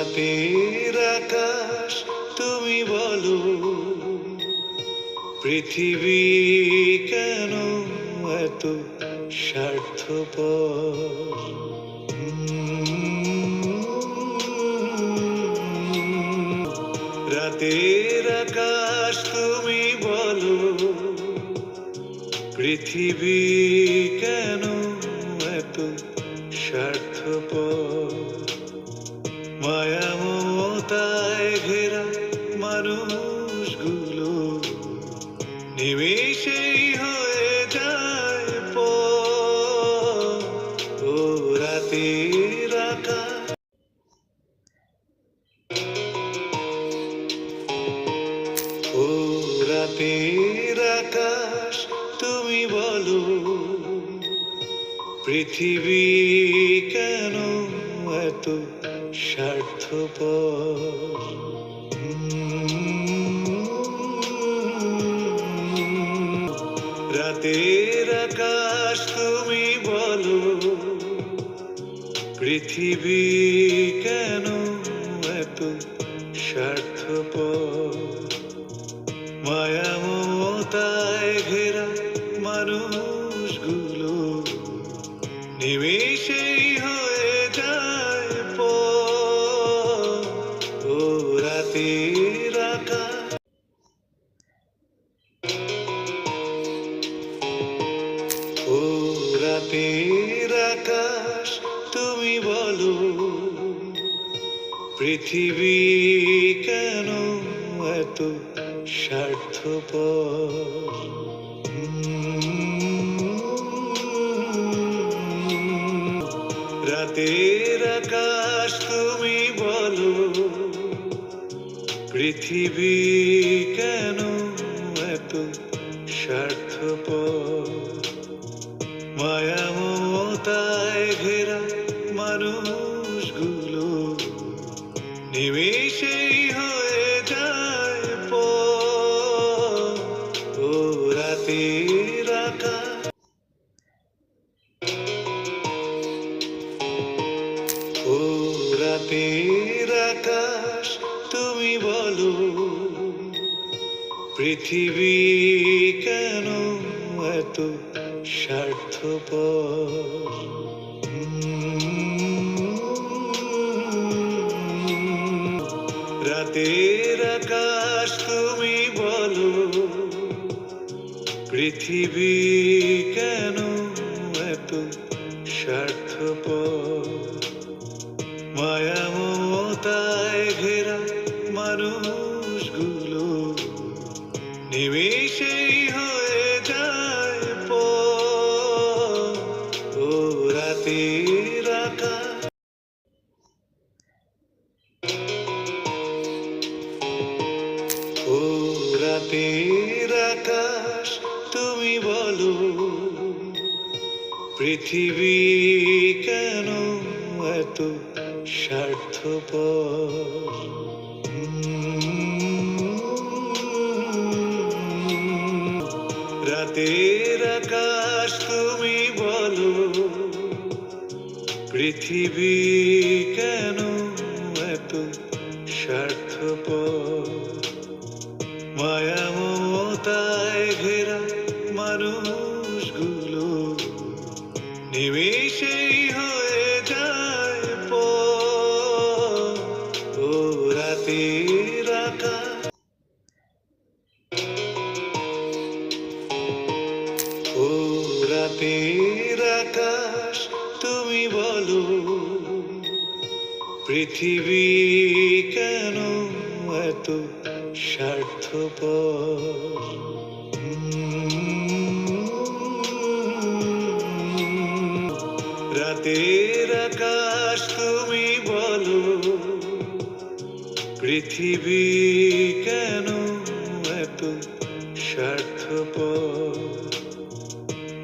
রাতের আকাশ তুমি বলো, পৃথিবী কেন এত স্বার্থপর? রাতের আকাশ তুমি বলো, পৃথিবী কেন এত স্বার্থপর? মায়া মমতায় ঘেরা মানুষগুলো নিমেষেই হয়ে যায় পর। ও রাতের আকাশ, ও রাতের আকাশ তুমি বলো, পৃথিবী কেন এত স্বার্থপর? রাতের আকাশ তুমি বলো, পৃথিবী কেন এত স্বার্থপর? মায়া মমতায় ঘেরা মানুষগুলো নিমেষেই হয়ে যায় পর। ও রাতের আকাশ, ও রাতের আকাশ তুমি বলো, পৃথিবী কেন এত স্বার্থপর? রাতের আকাশ তুমি বলো, পৃথিবী কেন এত স্বার্থপর? মায়া মমতায় ঘেরা মানুষগুলো নিমেষেই হয়ে যায় পর। ও রাতের আকাশ, ও রাতের আকাশ তুমি বলো, পৃথিবী কেন এত স্বার্থপর? রাতের আকাশ তুমি বলো, পৃথিবী কেন এত স্বার্থপর? মায়া মমতায় ঘেরা মানুষগুলো নিমেষেই হয়ে যায় পর। ও রাতের আকাশ, ও রাতের আকাশ তুমি বলো, পৃথিবী কেন এত স্বার্থপর? রাতের আকাশ তুমি বলো, পৃথিবী কেন এত স্বার্থপর? মায়া মমতায় ঘেরা মানুষগুলো নিমেষেই হয়ে যায় পর। ও রাতের আকাশ, ও রাতের আকাশ তুমি বলো, পৃথিবী কেন এত স্বার্থপর? রাতের আকাশ তুমি বলো, পৃথিবী কেন এত স্বার্থপর?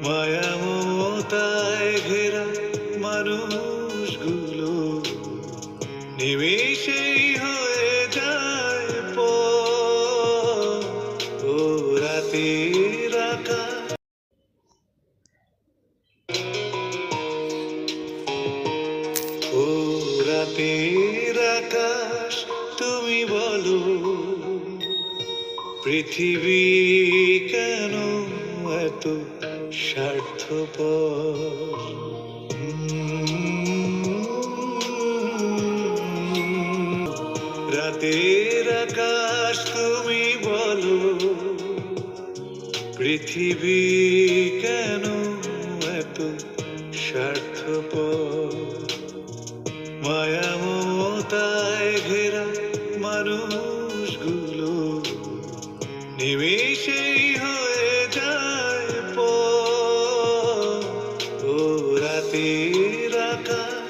মায়া মমতায় ঘেরা মানুষগুলো নিমেষেই হয়ে যায় পর। ও রাতের আকাশ, ও রাতের আকাশ পৃথিবী কেন এত স্বার্থপর? রাতের আকাশ তুমি বলো, পৃথিবী কেন এত স্বার্থপর? মায়া মমতায় ঘেরা মানুষগুলো নিমেষেই হয়ে যায় পর। ও রাতের আকাশ,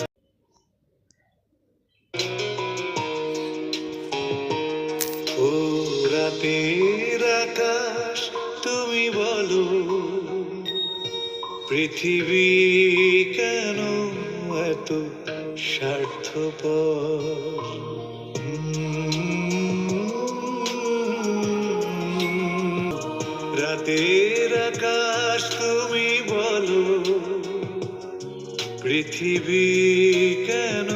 ও রাতের আকাশ তুমি বলো, পৃথিবী কেন এত স্বার্থপর? রাতের আকাশ তুমি বলো, পৃথিবী কেন